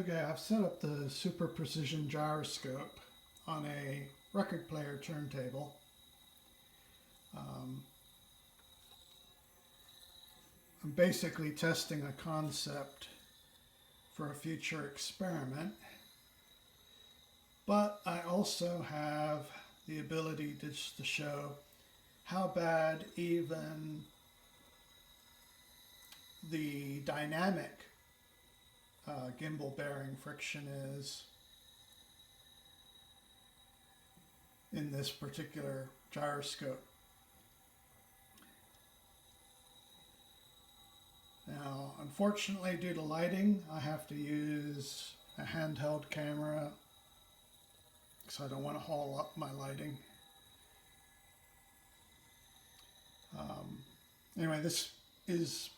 Okay, I've set up the super precision gyroscope on a record player turntable. I'm basically testing a concept for a future experiment, but I also have the ability to show how bad even the dynamic gimbal bearing friction is in this particular gyroscope. Now, unfortunately, due to lighting, I have to use a handheld camera because I don't want to haul up my lighting. Anyway, this is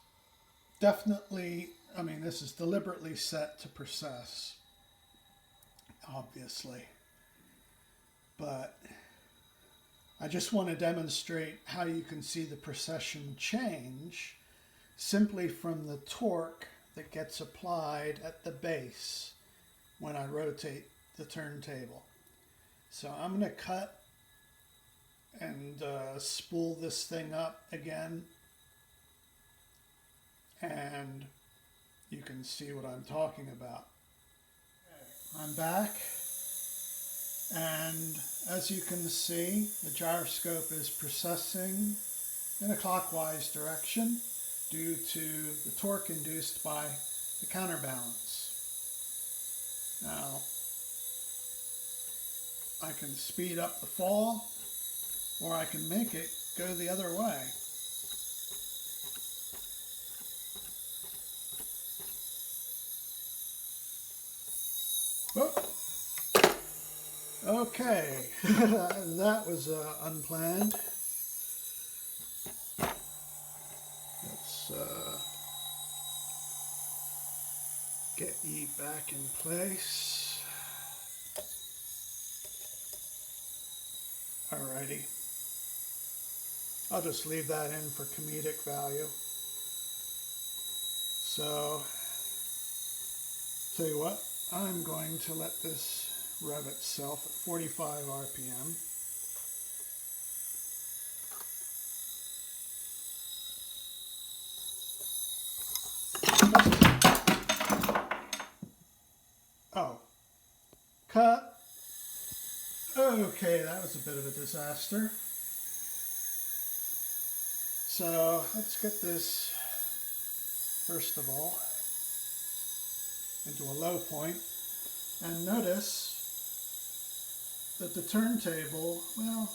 definitely, this is deliberately set to process, obviously. But I just want to demonstrate how you can see the precession change simply from the torque that gets applied at the base when I rotate the turntable. So I'm going to cut and spool this thing up again, and you can see what I'm talking about. I'm back, and as you can see, the gyroscope is precessing in a clockwise direction due to the torque induced by the counterbalance. Now, I can speed up the fall, or I can make it go the other way. Oh. Okay, that was unplanned. Let's get E back in place. Alrighty. I'll just leave that in for comedic value. So, tell you what, I'm going to let this rev itself at 45 RPM. Oh, cut. Okay, that was a bit of a disaster. So let's get this, first of all, into a low point, and notice that the turntable, well,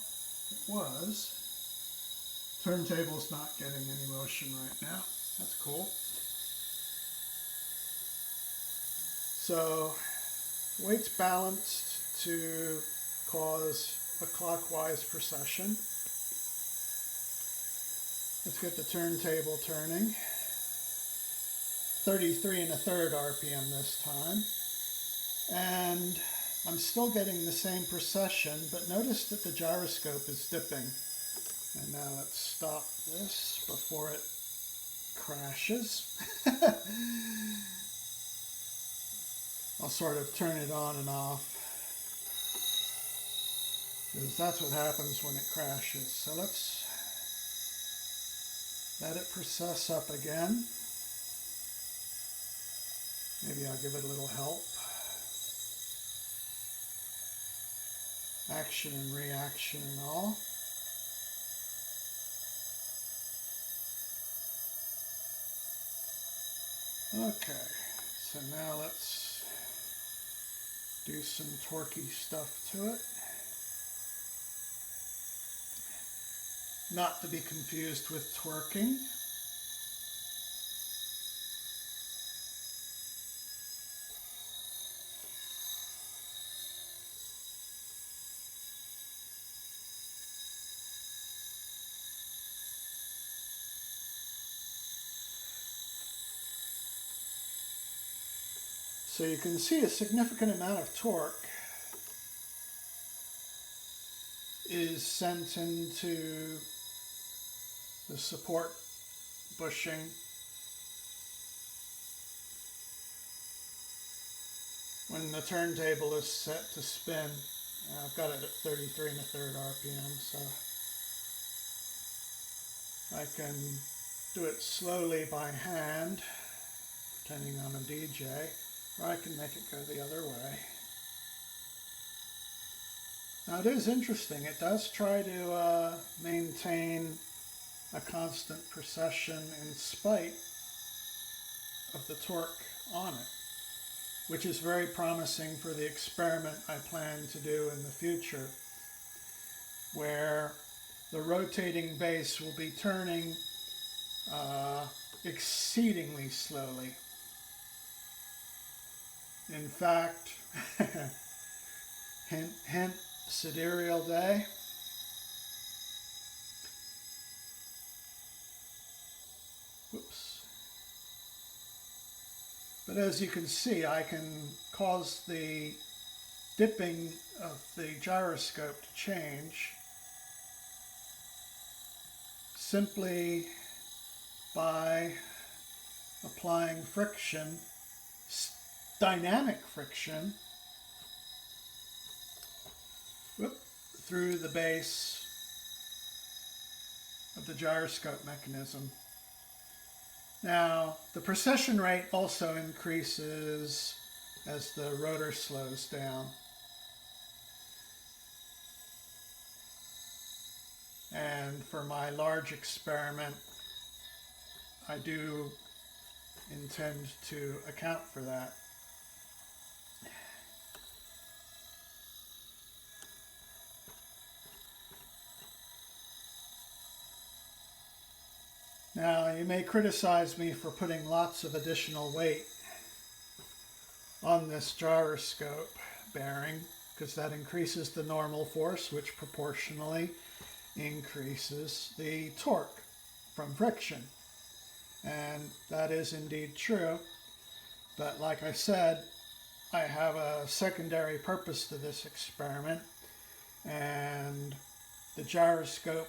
it was. Turntable's not getting any motion right now. That's cool. So weight's balanced to cause a clockwise precession. Let's get the turntable turning. 33 1/3 RPM this time. And I'm still getting the same precession, but notice that the gyroscope is dipping. And now let's stop this before it crashes. I'll sort of turn it on and off, because that's what happens when it crashes. So let's let it process up again. Maybe I'll give it a little help. Action and reaction and all. Okay, so now let's do some torquey stuff to it. Not to be confused with twerking. So you can see a significant amount of torque is sent into the support bushing when the turntable is set to spin. I've got it at 33 1/3 RPM, so I can do it slowly by hand, depending on a DJ, or I can make it go the other way. Now it is interesting, it does try to maintain a constant precession in spite of the torque on it, which is very promising for the experiment I plan to do in the future, where the rotating base will be turning exceedingly slowly. In fact, hint, hint, sidereal day. Whoops. But as you can see, I can cause the dipping of the gyroscope to change simply by applying friction, dynamic friction, through the base of the gyroscope mechanism. Now, the precession rate also increases as the rotor slows down. And for my large experiment, I do intend to account for that. Now, you may criticize me for putting lots of additional weight on this gyroscope bearing, because that increases the normal force, which proportionally increases the torque from friction. And that is indeed true. But like I said, I have a secondary purpose to this experiment, and the gyroscope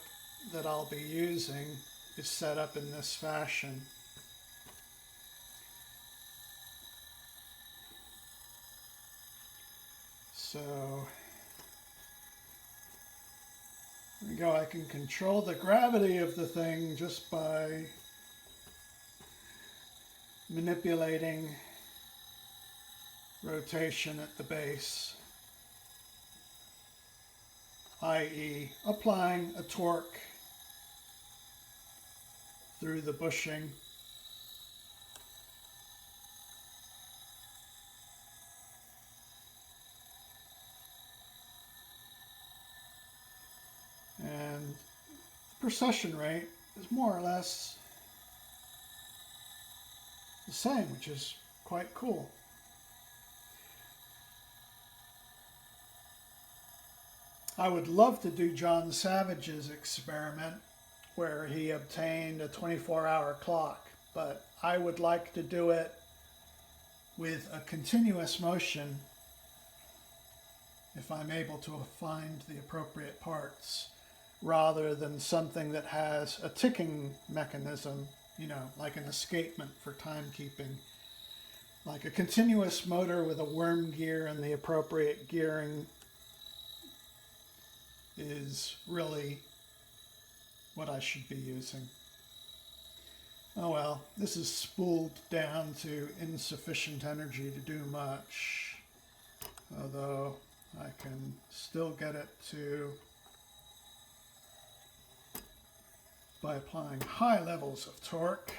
that I'll be using is set up in this fashion. So there we go. I can control the gravity of the thing just by manipulating rotation at the base, i.e. applying a torque through the bushing. And the precession rate is more or less the same, which is quite cool. I would love to do John Savage's experiment where he obtained a 24-hour clock, but I would like to do it with a continuous motion if I'm able to find the appropriate parts, rather than something that has a ticking mechanism, you know, like an escapement for timekeeping. Like a continuous motor with a worm gear and the appropriate gearing is really what I should be using. Oh well, this is spooled down to insufficient energy to do much, although I can still get it to, by applying high levels of torque,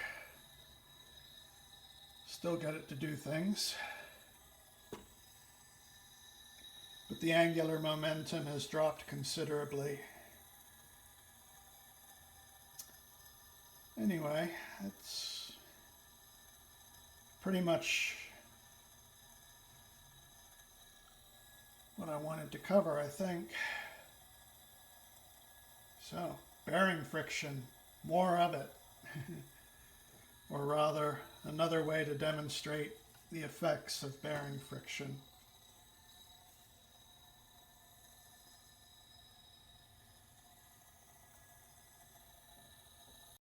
still get it to do things. But the angular momentum has dropped considerably. Anyway, that's pretty much what I wanted to cover, I think. So, bearing friction, more of it. Or rather, another way to demonstrate the effects of bearing friction.